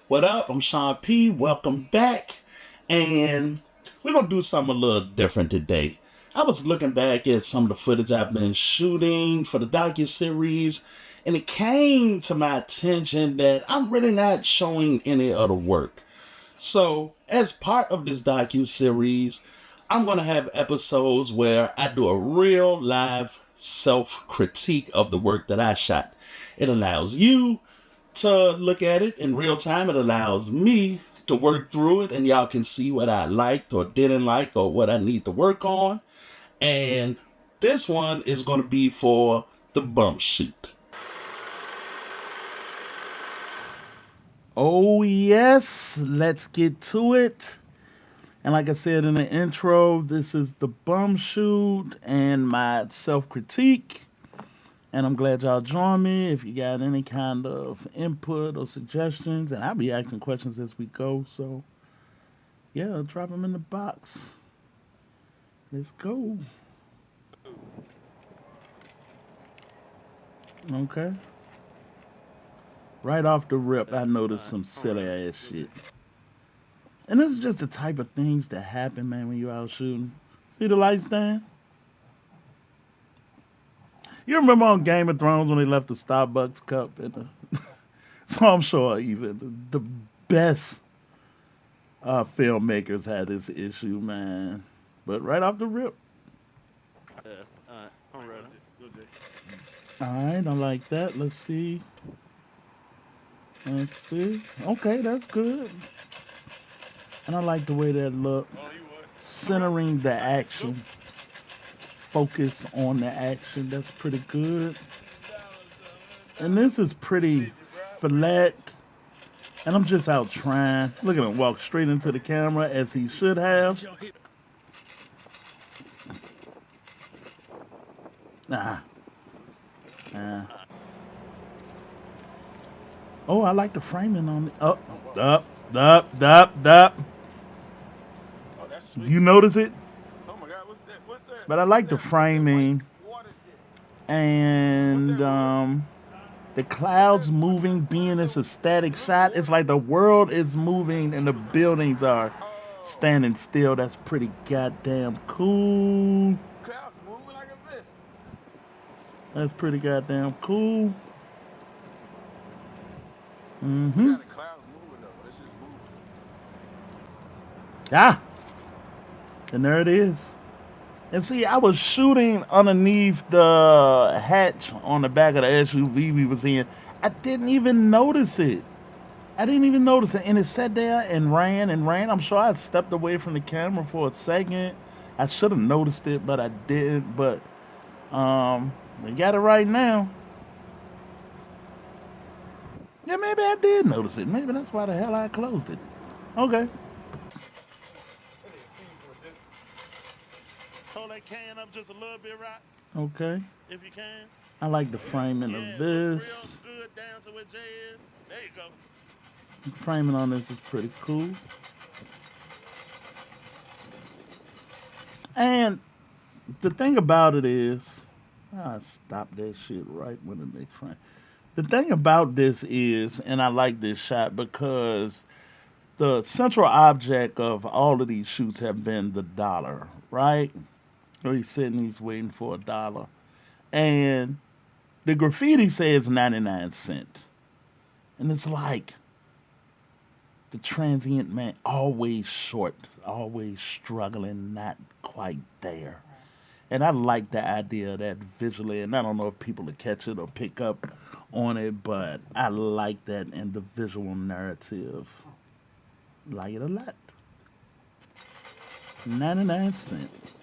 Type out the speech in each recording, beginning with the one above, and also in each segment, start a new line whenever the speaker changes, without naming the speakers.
What up? I'm Sean P. Welcome back. And we're going to do something a little different today. I was looking back at some of the footage I've been shooting for the docu-series, and it came to my attention that I'm really not showing any other work. So, as part of this docu-series, I'm going to have episodes where I do a real live self-critique of the work that I shot. It allows you to look at it in real time. It allows me to work through it, and y'all can see what I liked or didn't like or what I need to work on. And this one is going to be for the bump shoot. Oh, yes, let's get to it. And like I said in the intro, this is the bum shoot and my self critique. And I'm glad y'all joined me. If you got any kind of input or suggestions, and I'll be asking questions as we go. So, yeah, drop them in the box. Let's go. Okay. Right off the rip, I noticed some silly ass shit. And this is just the type of things that happen, man, when you're out shooting. See the light stand? You remember on Game of Thrones when they left the Starbucks cup in the so I'm sure even the best filmmakers had this issue, man. But right off the rip. All right, I like that. Let's see. Let's see. Okay, that's good. And I like the way that look. Centering the action. Focus on the action. That's pretty good. And this is pretty flat. And I'm just out trying. Look at him walk straight into the camera as he should have. Nah. Nah. Oh, I like the framing on it. Up. You notice it? But I like the framing and the clouds moving, being this a static shot. It's like the world is moving and the buildings are standing still. That's pretty goddamn cool. That's pretty goddamn cool. Ah, and there it is. And see, I was shooting underneath the hatch on the back of the SUV we was in. I didn't even notice it. I didn't even notice it. And it sat there and ran and ran. I'm sure I stepped away from the camera for a second. I should have noticed it, but I didn't. But we got it right now. Yeah, maybe I did notice it. Maybe that's why the hell I closed it. Okay. Hold that can up just a little bit, right? Okay. If you can. I like the framing of this. Real good down to where Jay is. There you go. The framing on this is pretty cool. And the thing about it is, I stopped that shit right when the next frame. The thing about this is, and I like this shot because the central object of all of these shoots have been the dollar, right? So he's sitting, he's waiting for $1. And the graffiti says 99 cents. And it's like the transient man, always short, always struggling, not quite there. And I like the idea of that visually. And I don't know if people will catch it or pick up on it, but I like that in the visual narrative. Like it a lot. 99 cents.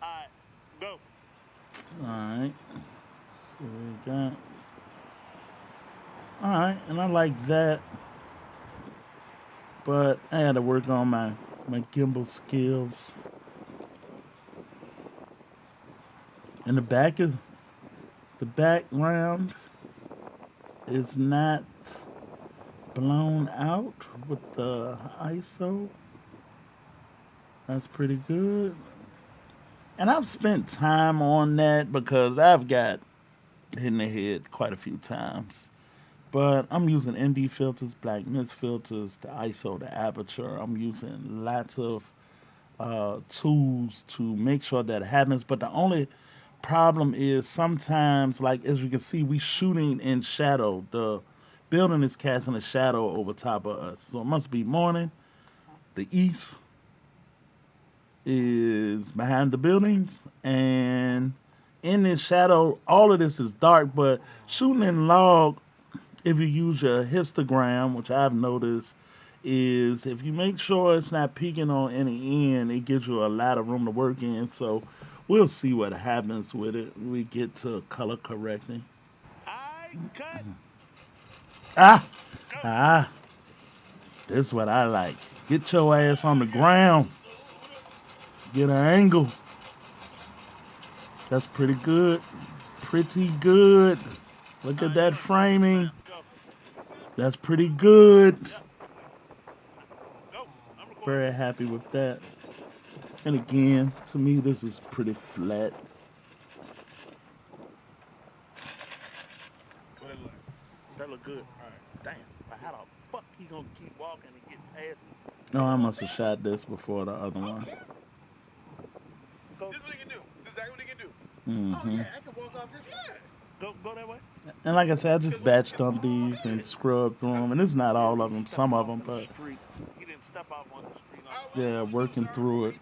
Alright, go. Alright. So we got. Alright, and I like that. But I had to work on my gimbal skills. And the background is not blown out with the ISO. That's pretty good. And I've spent time on that because I've got hit in the head quite a few times But I'm using ND filters, black mist filters, the ISO, the aperture. I'm using lots of tools to make sure that happens. But the only problem is sometimes, like as you can see, we shooting in shadow. The building is casting a shadow over top of us. So it must be morning. The east is behind the buildings, and in this shadow, all of this is dark. But shooting in log, if you use your histogram, which I've noticed, is if you make sure it's not peaking on any end, it gives you a lot of room to work in. So we'll see what happens with it. We get to color correcting.
I cut.
Ah,
Go.
ah, this is what I like. Get your ass on the ground. Get an angle. That's pretty good. Pretty good. Look at that framing.
Go.
That's pretty good.
Yep. Go. I'm recording.
Very happy with that. And again, to me, this is pretty flat.
What it look? That look good. All right. Damn. But how the fuck he gonna keep walking and get past me?
No, I must have shot this before the other one.
Go.
This is what he can do. This is exactly what he can do. Oh
Hmm.
yeah, I can walk off this side.
Go that way.
And like I said, I just batch dump these and scrub through them. And it's not all of them,
Step
some of
off
them,
in the
but
street. He didn't step out on the street.
yeah, working through it.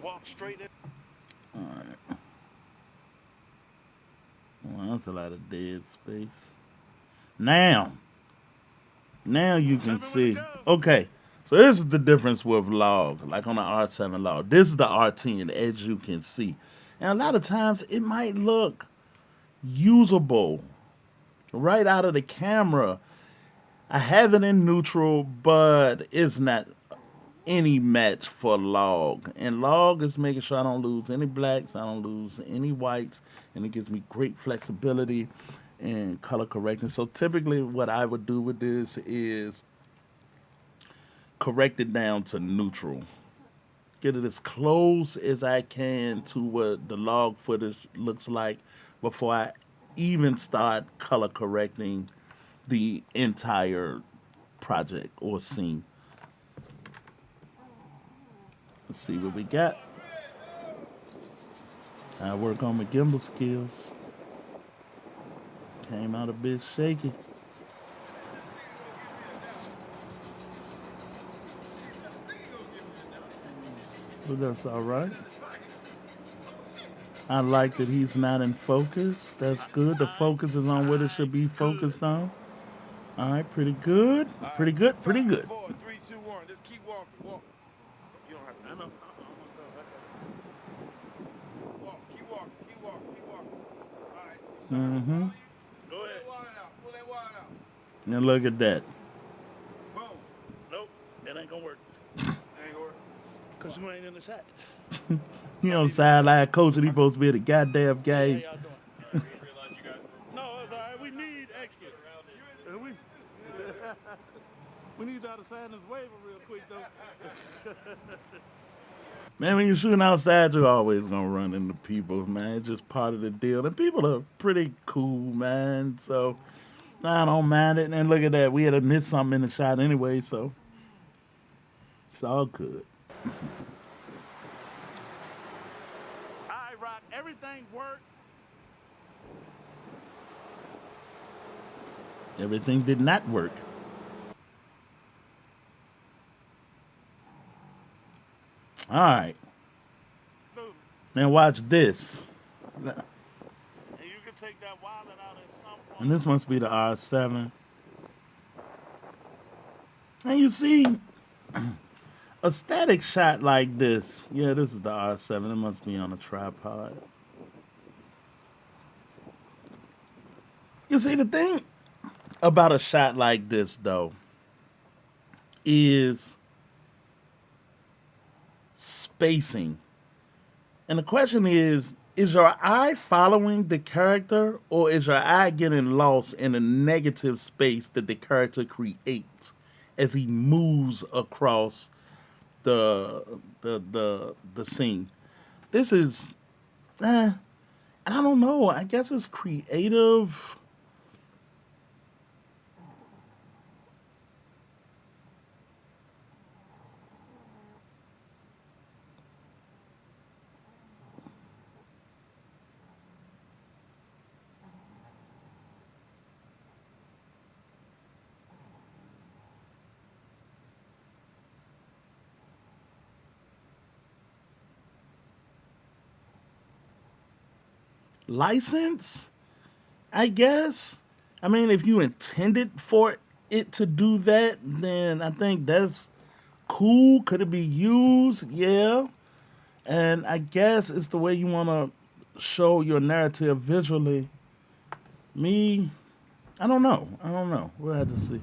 Walk straight in.
All right. Well, that's a lot of dead space. Now you can see. Okay, so this is the difference with log, like on the R7 log. This is the R10, as you can see. And a lot of times it might look usable right out of the camera. I have it in neutral, but it's not any match for log. And log is making sure I don't lose any blacks, I don't lose any whites, and it gives me great flexibility and color correcting. So typically what I would do with this is correct it down to neutral. Get it as close as I can to what the log footage looks like before I even start color correcting the entire project or scene. Let's see what we got. I work on my gimbal skills. Came out a bit shaky. But that's all right. I like that he's not in focus. That's good. The focus is on what it should be focused on. All right, pretty good. Pretty good. Pretty good.
4, 3, 2, 1. Just keep walking. Walk. You don't have to.
I know.
Walk. Keep walking. Keep walking. Keep walking. All right.
Mm-hmm.
Go
Pull
ahead.
that water out. Pull that water out.
And look at that.
Boom.
Nope. It ain't gonna work.
Ain't work.
Cause you ain't in the shot.
You know, sideline coach, and he supposed to be the goddamn
How
game.
y'all doing? No, it's all right. We need extras. We, we need y'all to sign this waiver real quick though.
Man, when you're shooting outside, you're always gonna run into people, man. It's just part of the deal. And people are pretty cool, man. So I don't mind it. And look at that. We had to miss something in the shot anyway, so it's all good.
All right, Rock. Everything worked.
Everything did not work. All right.
Dude.
Now watch this.
And you can take that wallet out at some point.
And this must be the R7. And you see a static shot like this. Yeah, this is the R7. It must be on a tripod. You see, the thing about a shot like this, though, is spacing. And the question is your eye following the character, or is your eye getting lost in a negative space that the character creates as he moves across the scene? This is I don't know. I guess it's creative. License, I guess. I mean, if you intended for it to do that, then I think that's cool. Could it be used? Yeah. And I guess it's the way you want to show your narrative visually. Me, I don't know. I don't know. We'll have to see.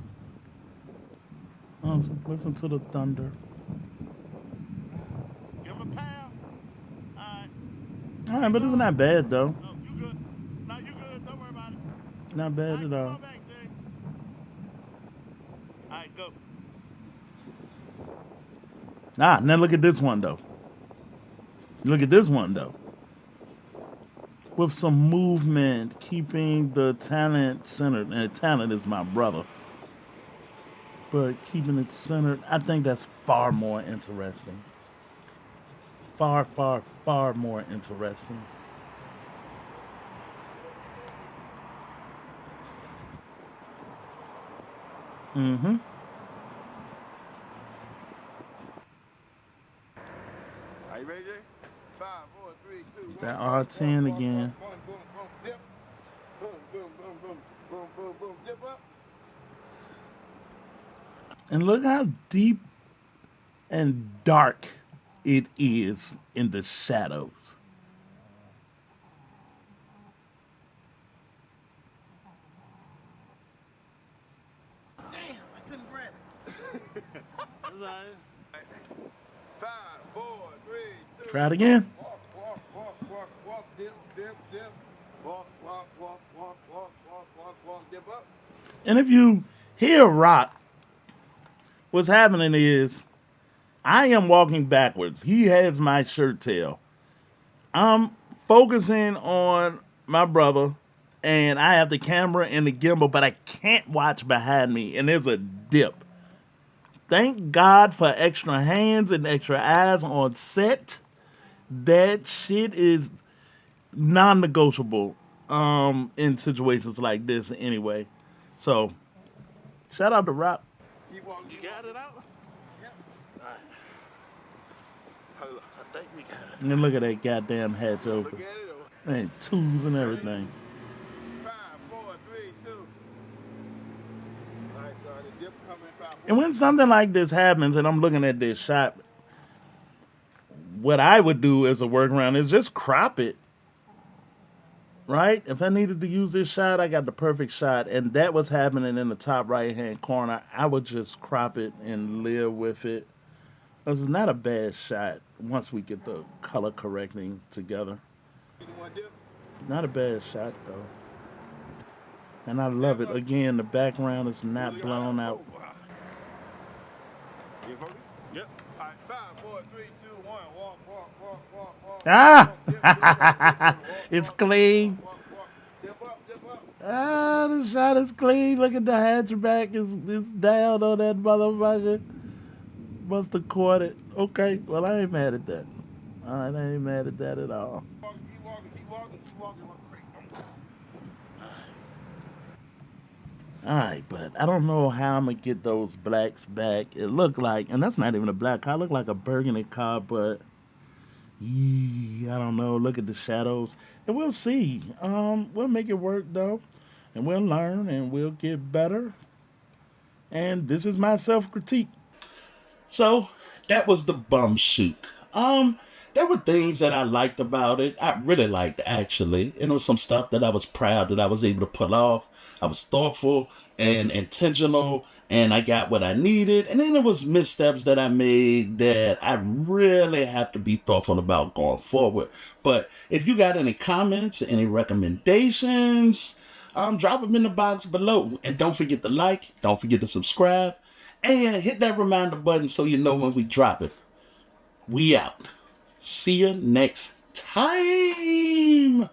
Listen to the thunder.
Give him a pound. All right.
All right, but it's not bad though.
No, you good. No, you good. Don't worry about it.
Not
All
bad
right,
at
come
all.
on back, Jay. All right, go.
Now look at this one though. Look at this one though. With some movement, keeping the talent centered. And talent is my brother. But keeping it centered, I think that's far more interesting. Far, far, far more interesting. Mm-hmm.
Are you ready, Jay? 5, 4, 3, 2, 1.
That R10 again.
Boom, boom, boom, dip. Boom, boom, boom, boom, boom, boom, boom, dip up.
And look how deep and dark it is in the shadows.
Damn, I couldn't grab it. That's all right.
5, 4, 3, 2.
Try it again.
Walk, walk, walk, walk, walk, dip, dip, dip. Walk, walk, walk, walk, walk, walk, walk, walk, dip up.
And if you hear rock, what's happening is I am walking backwards. He has my shirt tail. I'm focusing on my brother, and I have the camera and the gimbal, but I can't watch behind me, and there's a dip. Thank God for extra hands and extra eyes on set. That shit is non-negotiable in situations like this anyway. So, shout out to Rock.
Keep walking,
You
keep
got
walking.
it out?
Yep.
All right. Hold on. I think we got it.
And then look at that goddamn hatch
Look
open.
at it. Over.
And tools and everything.
5, 4, 3, 2. All right, so the dip coming 5, 4.
And when something like this happens and I'm looking at this shot, what I would do as a workaround is just crop it. Right? If I needed to use this shot, I got the perfect shot. And that was happening in the top right hand corner. I would just crop it and live with it. This is not a bad shot once we get the color correcting together.
One dip.
Not a bad shot though. And I love it. Again, the background is not blown out.
You focus?
Yep.
All right, 5, 4, 3, 2, 1. Walk, walk, walk, walk, walk.
Ah!
Walk, dip, dip, walk,
It's
walk,
clean.
walk, walk. Dip up, dip up.
Ah, the shot is clean. Look at the hatchback. It's down on that motherfucker. Must have caught it. Okay, well, I ain't mad at that. All right, I ain't mad at that at all.
Walk, keep walking, keep walking, keep walking. Walk, quick.
All right, but I don't know how I'm going to get those blacks back. It looked like, and that's not even a black car. It looked like a burgundy car, but I don't know. Look at the shadows. And we'll see. We'll make it work, though. And we'll learn, and we'll get better. And this is my self-critique. So, that was the bum shoot. There were things that I liked about it. I really liked, actually. And there was some stuff that I was proud that I was able to pull off. I was thoughtful and intentional, and I got what I needed. And then there was missteps that I made that I really have to be thoughtful about going forward. But if you got any comments, any recommendations, drop them in the box below. And don't forget to like, don't forget to subscribe, and hit that reminder button so you know when we drop it. We out. See you next time.